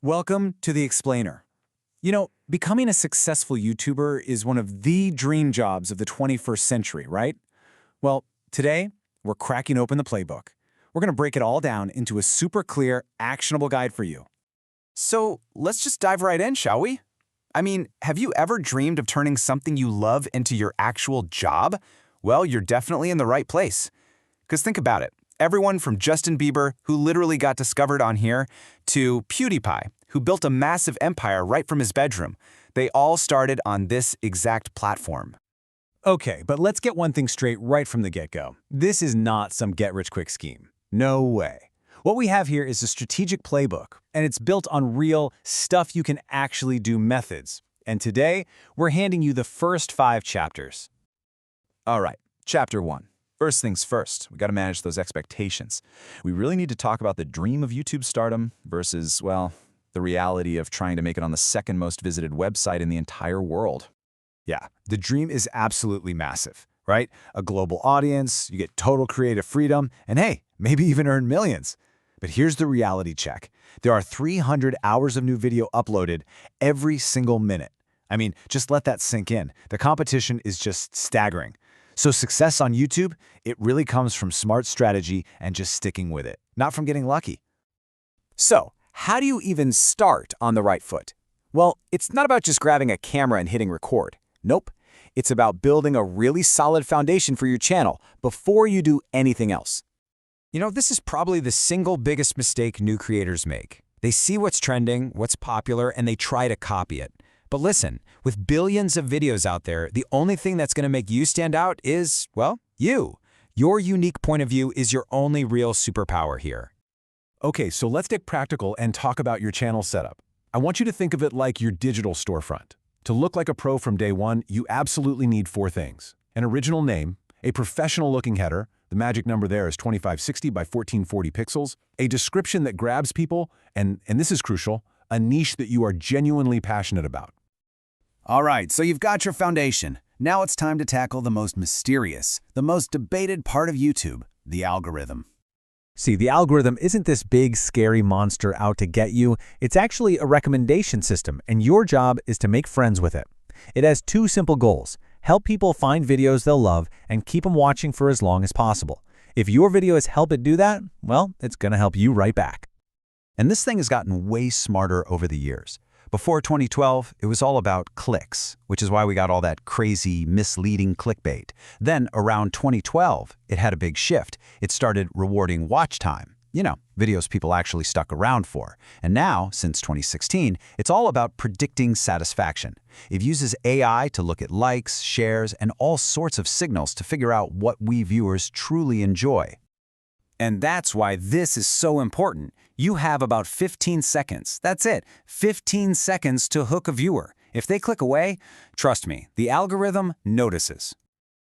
Welcome to The Explainer. Becoming a successful YouTuber is one of the dream jobs of the 21st century, right? Well, today, we're cracking open the playbook. We're going to break it all down into a super clear, actionable guide for you. So let's just dive right in, shall we? I mean, have you ever dreamed of turning something you love into your actual job? Well, you're definitely in the right place. Because think about it. Everyone from Justin Bieber, who literally got discovered on here, to PewDiePie, who built a massive empire right from his bedroom, they all started on this exact platform. Okay, but let's get one thing straight right from the get-go. This is not some get-rich-quick scheme. No way. What we have here is a strategic playbook, and it's built on real stuff you can actually do methods. And today, we're handing you the first 5 chapters. All right, Chapter 1. First things first, we got to manage those expectations. We really need to talk about the dream of YouTube stardom versus, well, the reality of trying to make it on the second most visited website in the entire world. Yeah, the dream is absolutely massive, right? A global audience, you get total creative freedom, and hey, maybe even earn millions. But here's the reality check. There are 300 hours of new video uploaded every single minute. I mean, just let that sink in. The competition is just staggering. So success on YouTube, it really comes from smart strategy and just sticking with it, not from getting lucky. So, how do you even start on the right foot? Well, it's not about just grabbing a camera and hitting record. Nope. It's about building a really solid foundation for your channel before you do anything else. This is probably the single biggest mistake new creators make. They see what's trending, what's popular, and they try to copy it. But listen, with billions of videos out there, the only thing that's going to make you stand out is, well, you. Your unique point of view is your only real superpower here. Okay, so let's get practical and talk about your channel setup. I want you to think of it like your digital storefront. To look like a pro from day one, you absolutely need 4 things. An original name, a professional-looking header, the magic number there is 2560 by 1440 pixels, a description that grabs people, and this is crucial, a niche that you are genuinely passionate about. All right, so you've got your foundation. Now it's time to tackle the most mysterious, the most debated part of YouTube, the algorithm. See, the algorithm isn't this big, scary monster out to get you. It's actually a recommendation system, and your job is to make friends with it. It has 2 simple goals. Help people find videos they'll love and keep them watching for as long as possible. If your videos help it do that, well, it's going to help you right back. And this thing has gotten way smarter over the years. Before 2012, it was all about clicks, which is why we got all that crazy, misleading clickbait. Then, around 2012, it had a big shift. It started rewarding watch time. Videos people actually stuck around for. And now, since 2016, it's all about predicting satisfaction. It uses AI to look at likes, shares, and all sorts of signals to figure out what we viewers truly enjoy. And that's why this is so important. You have about 15 seconds. That's it, 15 seconds to hook a viewer. If they click away, trust me, the algorithm notices.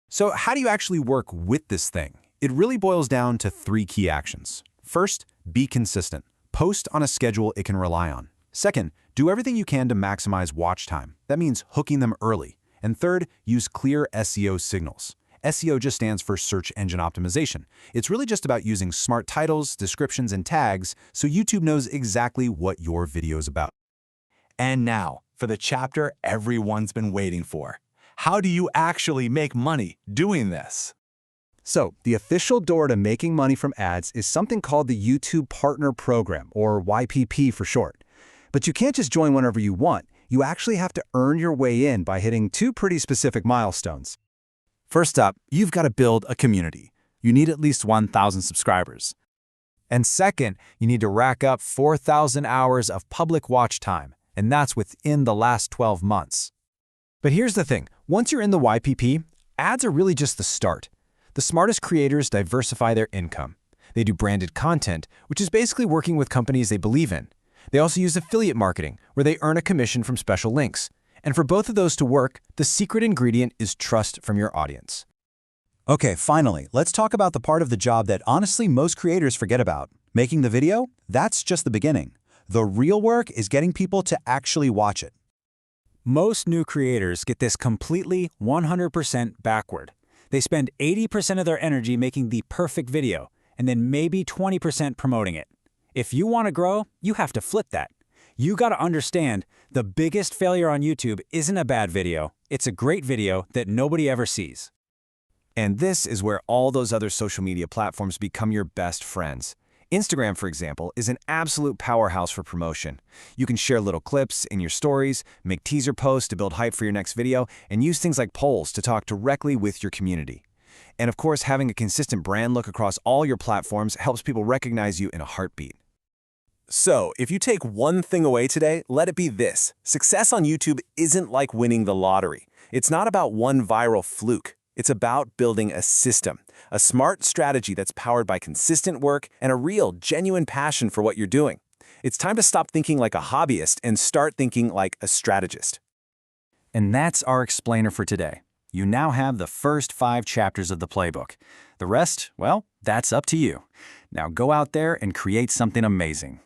So how do you actually work with this thing? It really boils down to 3 key actions. First, be consistent. Post on a schedule it can rely on. Second, do everything you can to maximize watch time. That means hooking them early. And third, use clear SEO signals. SEO just stands for search engine optimization. It's really just about using smart titles, descriptions, and tags so YouTube knows exactly what your video is about. And now, for the chapter everyone's been waiting for. How do you actually make money doing this? So, the official door to making money from ads is something called the YouTube Partner Program, or YPP for short. But you can't just join whenever you want. You actually have to earn your way in by hitting 2 pretty specific milestones. First up, you've got to build a community. You need at least 1,000 subscribers. And second, you need to rack up 4,000 hours of public watch time, and that's within the last 12 months. But here's the thing. Once you're in the YPP, ads are really just the start. The smartest creators diversify their income. They do branded content, which is basically working with companies they believe in. They also use affiliate marketing, where they earn a commission from special links. And for both of those to work, the secret ingredient is trust from your audience. Okay, finally, let's talk about the part of the job that honestly most creators forget about. Making the video? That's just the beginning. The real work is getting people to actually watch it. Most new creators get this completely 100% backward. They spend 80% of their energy making the perfect video, and then maybe 20% promoting it. If you want to grow, you have to flip that. You gotta understand, the biggest failure on YouTube isn't a bad video. It's a great video that nobody ever sees. And this is where all those other social media platforms become your best friends. Instagram, for example, is an absolute powerhouse for promotion. You can share little clips in your stories, make teaser posts to build hype for your next video, and use things like polls to talk directly with your community. And of course, having a consistent brand look across all your platforms helps people recognize you in a heartbeat. So, if you take one thing away today, let it be this. Success on YouTube isn't like winning the lottery. It's not about one viral fluke. It's about building a system, a smart strategy that's powered by consistent work and a real, genuine passion for what you're doing. It's time to stop thinking like a hobbyist and start thinking like a strategist. And that's our explainer for today. You now have the first 5 chapters of the playbook. The rest, well, that's up to you. Now go out there and create something amazing.